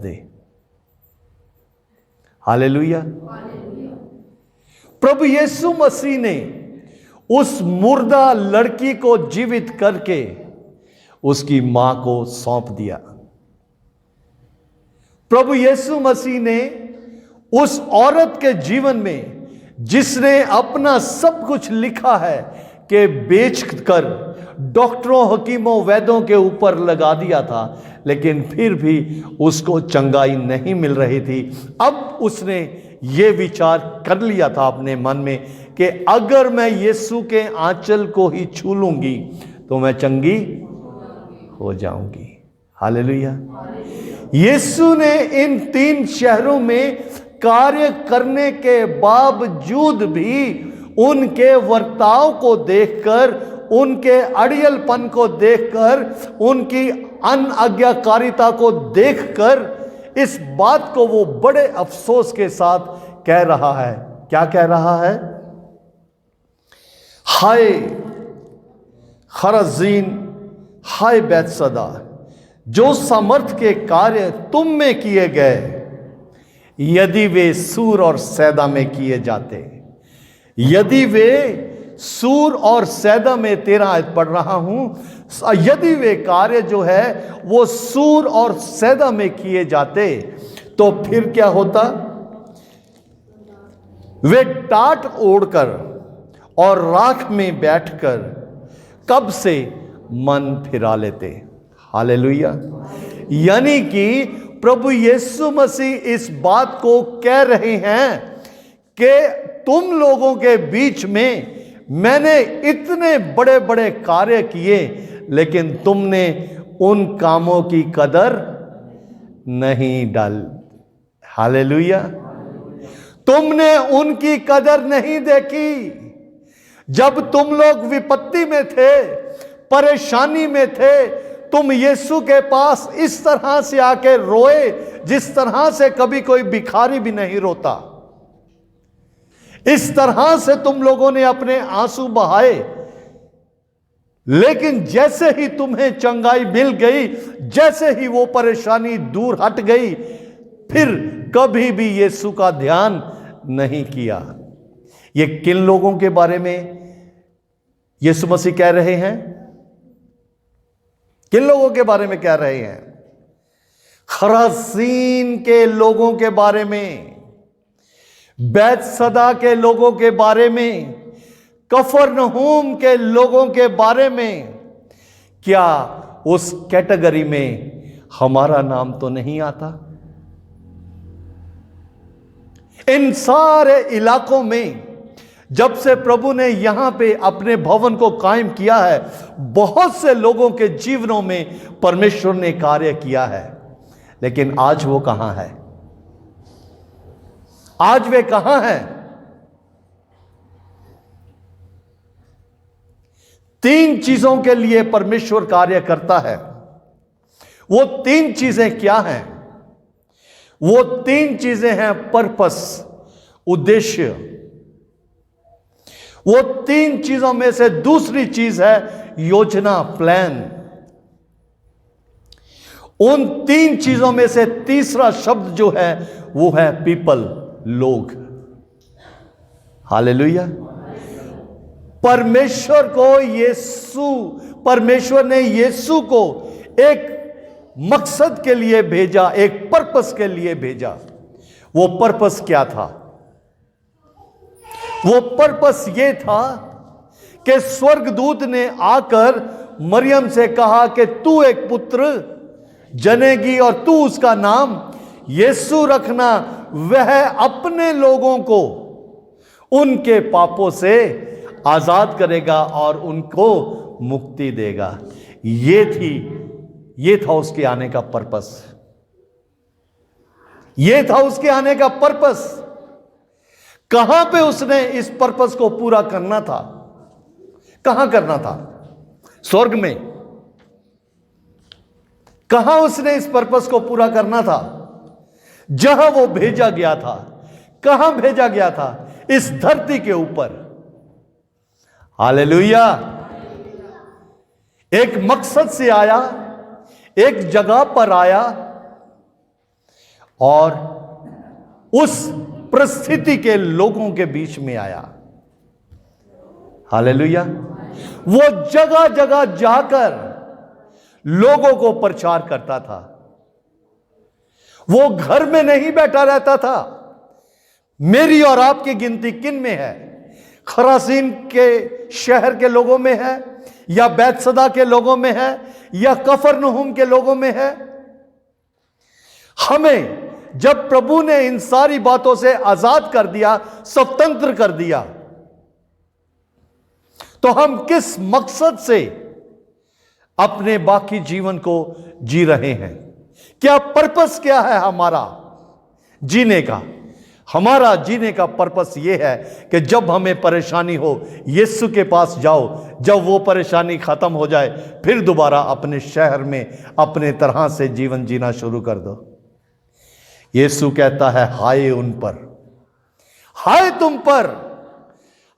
दे। Hallelujah. प्रभु यीशु मसीह ने उस मुर्दा लड़की को जीवित करके उसकी मां को सौंप दिया। प्रभु यीशु मसीह ने उस औरत के जीवन में, जिसने अपना सब कुछ लिखा है कि बेचकर डॉक्टरों, हकीमों, वैद्यों के ऊपर लगा दिया था, लेकिन फिर भी उसको चंगाई नहीं मिल रही थी। अब उसने ये विचार कर लिया था अपने मन में कि अगर मैं यीशु के आंचल को ही छू लूंगी तो मैं चंगी हो जाऊंगी। हालेलुया। यीशु ने इन 3 शहरों में कार्य करने के बावजूद भी उनके वर्ताव को देखकर, उनके अड़ियलपन को देखकर, उनकी अनाज्ञाकारिता को देखकर इस बात को वो बड़े अफसोस के साथ कह रहा है। क्या कह रहा है? हाय खरजीन, हाय बैतसदा, जो सामर्थ के कार्य तुम में किए गए, यदि वे सूर और सैदा में किए जाते, यदि वे सूर और सैदा में, 13 आयत पढ़ रहा हूं, यदि वे कार्य जो है वो सूर और सैदा में किए जाते तो फिर क्या होता? वे टाट ओढ़कर और राख में बैठकर कब से मन फिरा लेते। हालेलुया। यानी कि प्रभु यीशु मसीह इस बात को कह रहे हैं कि तुम लोगों के बीच में मैंने इतने बड़े बड़े कार्य किए, लेकिन तुमने उन कामों की कदर नहीं डाल। हालेलुया। तुमने उनकी कदर नहीं देखी। जब तुम लोग विपत्ति में थे, परेशानी में थे, तुम यीशु के पास इस तरह से आके रोए जिस तरह से कभी कोई भिखारी भी नहीं रोता। इस तरह से तुम लोगों ने अपने आंसू बहाए, लेकिन जैसे ही तुम्हें चंगाई मिल गई, जैसे ही वो परेशानी दूर हट गई, फिर कभी भी यीशु का ध्यान नहीं किया। ये किन लोगों के बारे में यीशु मसीह कह रहे हैं? किन लोगों के बारे में कह रहे हैं? खरासीन के लोगों के बारे में, बैतसदा के लोगों के बारे में, कफरनहूम के लोगों के बारे में। क्या उस कैटेगरी में हमारा नाम तो नहीं आता? इन सारे इलाकों में जब से प्रभु ने यहां पे अपने भवन को कायम किया है, बहुत से लोगों के जीवनों में परमेश्वर ने कार्य किया है, लेकिन आज वो कहां है? आज वे कहां हैं? 3 चीजों के लिए परमेश्वर कार्य करता है। वो 3 चीजें क्या हैं? वो 3 चीजें हैं पर्पस, उद्देश्य। वो 3 चीजों में से दूसरी चीज है योजना, प्लान। उन 3 चीजों में से तीसरा शब्द जो है वो है पीपल, लोग। हालेलुया। परमेश्वर ने यीशु को एक मकसद के लिए भेजा, एक पर्पस के लिए भेजा। वो पर्पस क्या था? वो पर्पस ये था कि स्वर्गदूत ने आकर मरियम से कहा कि तू एक पुत्र जनेगी और तू उसका नाम यीशु रखना। वह अपने लोगों को उनके पापों से आजाद करेगा और उनको मुक्ति देगा। ये था उसके आने का पर्पस। ये था उसके आने का पर्पस। कहां पे उसने इस पर्पस को पूरा करना था? कहां करना था? स्वर्ग में। कहां उसने इस पर्पस को पूरा करना था? जहां वो भेजा गया था। कहां भेजा गया था? इस धरती के ऊपर। हालेलुया। एक मकसद से आया, एक जगह पर आया, और उस परिस्थिति के लोगों के बीच में आया। हालेलुया। वो जगह जगह जाकर लोगों को प्रचार करता था। वो घर में नहीं बैठा रहता था। मेरी और आपकी गिनती किन में है? खरासीन के शहर के लोगों में है, या बैतसदा के लोगों में है, या कफरनहूम के लोगों में है? हमें जब प्रभु ने इन सारी बातों से आजाद कर दिया, स्वतंत्र कर दिया, तो हम किस मकसद से अपने बाकी जीवन को जी रहे हैं? क्या पर्पस क्या है हमारा जीने का? हमारा जीने का पर्पस यह है कि जब हमें परेशानी हो, यीशु के पास जाओ। जब वो परेशानी खत्म हो जाए, फिर दोबारा अपने शहर में अपने तरह से जीवन जीना शुरू कर दो। यीशु कहता है, हाय उन पर, हाय तुम पर।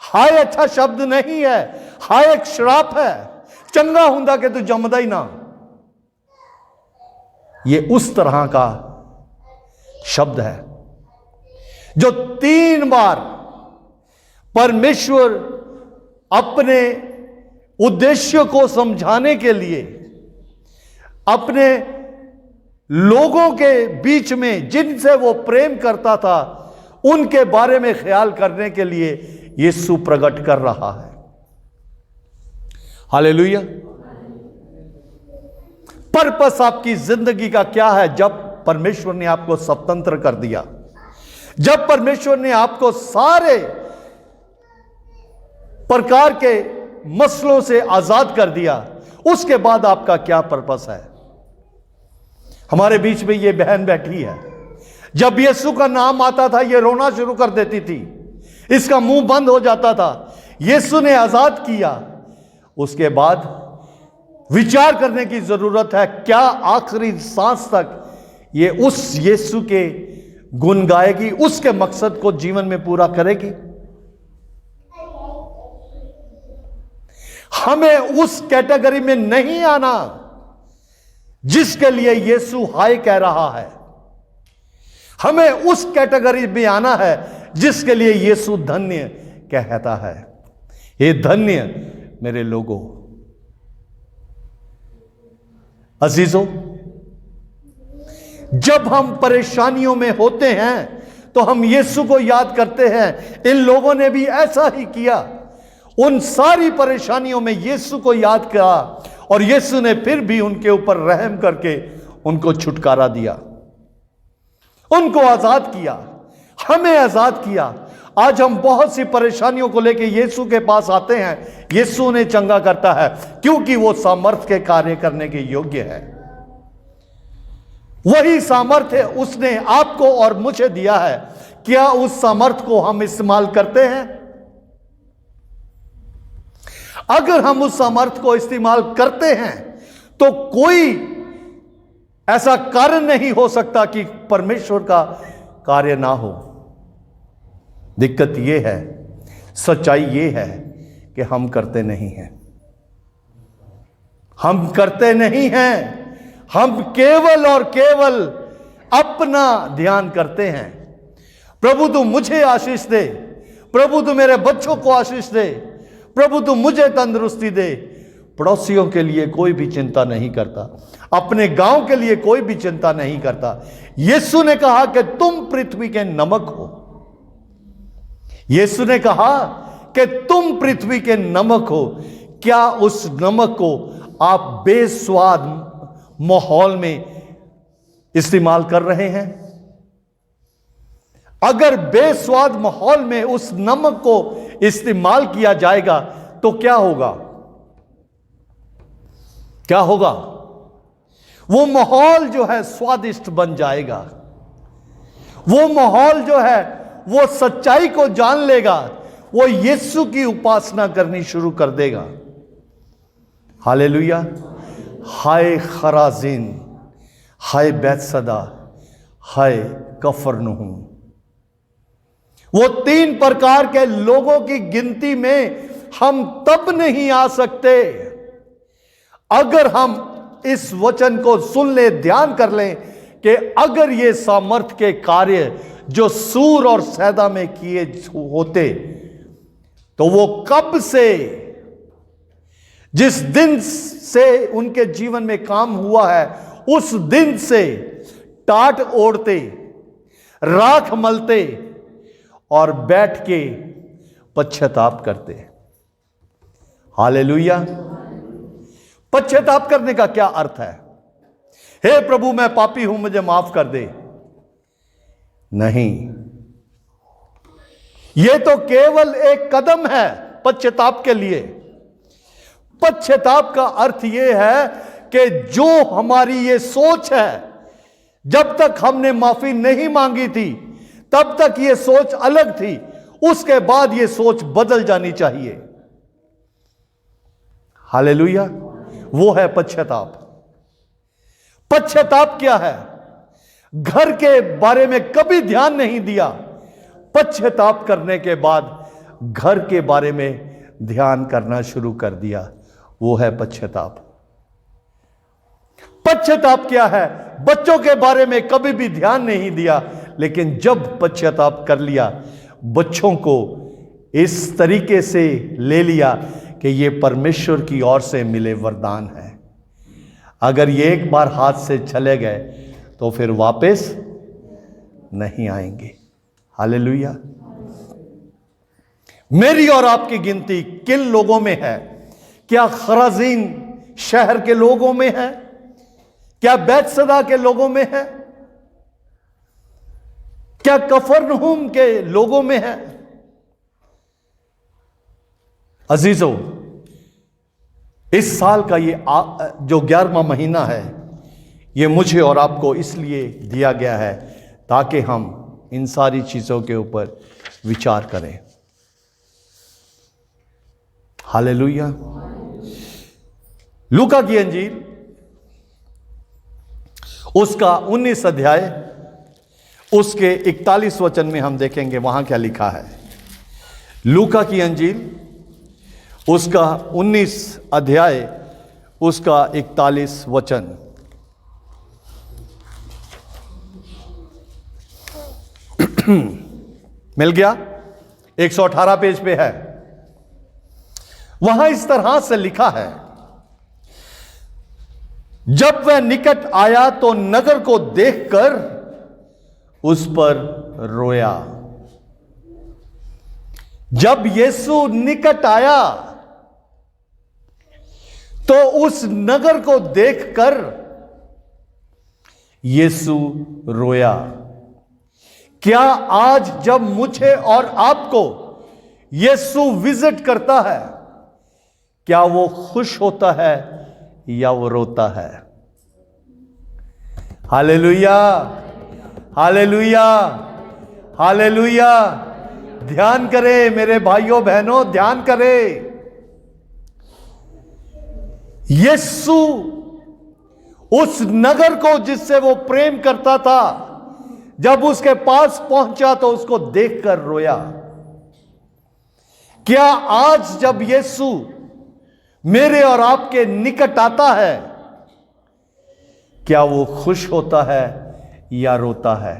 हाय अच्छा शब्द नहीं है, हाय एक श्राप है। चंगा हुंदा कि तू जमदा ही ना। ये उस तरह का शब्द है जो 3 बार परमेश्वर अपने उद्देश्य को समझाने के लिए अपने लोगों के बीच में जिनसे वो प्रेम करता था, उनके बारे में ख्याल करने के लिए यीशु प्रकट कर रहा है। हालेलुया। पर्पस आपकी जिंदगी का क्या है? जब परमेश्वर ने आपको स्वतंत्र कर दिया, जब परमेश्वर ने आपको सारे प्रकार के मसलों से आजाद कर दिया, उसके बाद आपका क्या पर्पस है? हमारे बीच में ये बहन बैठी है, जब यीशु का नाम आता था ये रोना शुरू कर देती थी, इसका मुंह बंद हो जाता था। यीशु ने आजाद किया, उसके बाद विचार करने की जरूरत है, क्या आखिरी सांस तक ये उस यीशु के गुण गाएगी, उसके मकसद को जीवन में पूरा करेगी? हमें उस कैटेगरी में नहीं आना जिसके लिए यीशु हाय कह रहा है। हमें उस कैटेगरी में आना है जिसके लिए यीशु धन्य कहता है। ये धन्य मेरे लोगों। अजीजों, जब हम परेशानियों में होते हैं तो हम यीशु को याद करते हैं। इन लोगों ने भी ऐसा ही किया। उन सारी परेशानियों में यीशु को याद किया और यीशु ने फिर भी उनके ऊपर रहम करके उनको छुटकारा दिया, उनको आजाद किया, हमें आजाद किया। आज हम बहुत सी परेशानियों को लेकर यीशु के पास आते हैं, यीशु उन्हें चंगा करता है क्योंकि वो सामर्थ्य के कार्य करने के योग्य है। वही सामर्थ्य उसने आपको और मुझे दिया है। क्या उस सामर्थ्य को हम इस्तेमाल करते हैं? अगर हम उस सामर्थ्य को इस्तेमाल करते हैं तो कोई ऐसा कारण नहीं हो सकता कि परमेश्वर का कार्य ना हो। दिक्कत यह है, सच्चाई यह है कि हम करते नहीं हैं। हम करते नहीं हैं। हम केवल और केवल अपना ध्यान करते हैं। प्रभु तू मुझे आशीष दे, प्रभु तू मेरे बच्चों को आशीष दे, प्रभु तू मुझे तंदुरुस्ती दे। पड़ोसियों के लिए कोई भी चिंता नहीं करता, अपने गांव के लिए कोई भी चिंता नहीं करता। यीशु ने कहा कि तुम पृथ्वी के नमक हो। यीशु ने कहा कि तुम पृथ्वी के नमक हो। क्या उस नमक को आप बेस्वाद माहौल में इस्तेमाल कर रहे हैं? अगर बेस्वाद माहौल में उस नमक को इस्तेमाल किया जाएगा तो क्या होगा? क्या होगा? वो माहौल जो है स्वादिष्ट बन जाएगा। वो माहौल जो है वो सच्चाई को जान लेगा, वो यीशु की उपासना करनी शुरू कर देगा। हालेलुया। हाय खराजीन, हाय बैतसदा, हाय कफरनहूम। वो 3 प्रकार के लोगों की गिनती में हम तब नहीं आ सकते अगर हम इस वचन को सुन ले, ध्यान कर लें कि अगर ये सामर्थ के कार्य जो सूर और सैदा में किए होते, तो वो कब से, जिस दिन से उनके जीवन में काम हुआ है, उस दिन से टाट ओढ़ते, राख मलते और बैठ के पश्चाताप करते। हालेलुया। पश्चाताप करने का क्या अर्थ है? हे प्रभु मैं पापी हूं, मुझे माफ कर दे। नहीं, यह तो केवल एक कदम है पश्चाताप के लिए। पश्चाताप का अर्थ यह है कि जो हमारी ये सोच है, जब तक हमने माफी नहीं मांगी थी तब तक ये सोच अलग थी, उसके बाद ये सोच बदल जानी चाहिए। हालेलुया। वो है पश्चाताप। पश्चाताप क्या है? घर के बारे में कभी ध्यान नहीं दिया, पश्चाताप करने के बाद घर के बारे में ध्यान करना शुरू कर दिया। वो है पश्चाताप। पश्चाताप क्या है? बच्चों के बारे में कभी भी ध्यान नहीं दिया, लेकिन जब पश्चाताप कर लिया, बच्चों को इस तरीके से ले लिया कि ये परमेश्वर की ओर से मिले वरदान है। अगर ये एक बार हाथ से चले गए तो फिर वापस नहीं आएंगे। हालेलुया। मेरी और आपकी गिनती किन लोगों में है? क्या खराजीन शहर के लोगों में है? क्या बैतसदा के लोगों में है? क्या कफरनहूम के लोगों में है? अजीजों, इस साल का ये जो 11वां महीना है, ये मुझे और आपको इसलिए दिया गया है ताकि हम इन सारी चीजों के ऊपर विचार करें। हालेलुया। लूका की अंजील उसका 19 अध्याय उसके 41 वचन में हम देखेंगे वहां क्या लिखा है। लूका की अंजील उसका 19 अध्याय उसका 41 वचन। मिल गया? 118 पेज पे है। वहां इस तरह से लिखा है, जब वह निकट आया तो नगर को देखकर उस पर रोया। जब यीशु निकट आया तो उस नगर को देखकर यीशु रोया। क्या आज जब मुझे और आपको यीशु विजिट करता है, क्या वो खुश होता है या वो रोता है? Hallelujah, hallelujah, hallelujah. ध्यान करें मेरे भाइयों बहनों, ध्यान करें। यीशु उस नगर को जिससे वो प्रेम करता था, जब उसके पास पहुंचा तो उसको देखकर रोया। क्या आज जब यीशु मेरे और आपके निकट आता है, क्या वो खुश होता है या रोता है?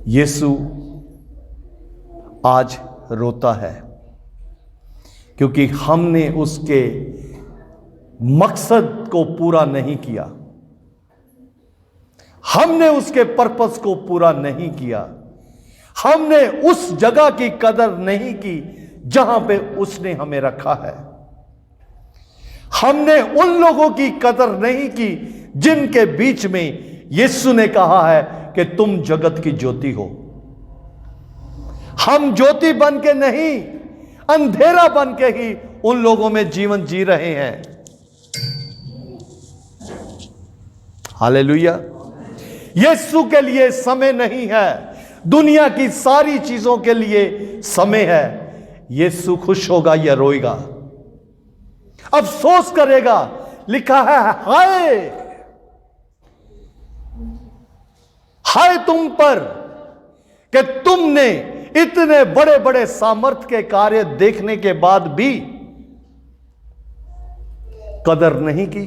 यीशु आज रोता है क्योंकि हमने उसके मकसद को पूरा नहीं किया, हमने उसके पर्पस को पूरा नहीं किया, हमने उस जगह की कदर नहीं की जहां पे उसने हमें रखा है, हमने उन लोगों की कदर नहीं की जिनके बीच में यीशु ने कहा है कि तुम जगत की ज्योति हो। हम ज्योति बन के नहीं, अंधेरा बन के ही उन लोगों में जीवन जी रहे हैं। हालेलुया। यीशु के लिए समय नहीं है, दुनिया की सारी चीजों के लिए समय है। यीशु खुश होगा या रोएगा, अफसोस करेगा? लिखा है, हाय हाय तुम पर कि तुमने इतने बड़े बड़े सामर्थ्य के कार्य देखने के बाद भी कदर नहीं की।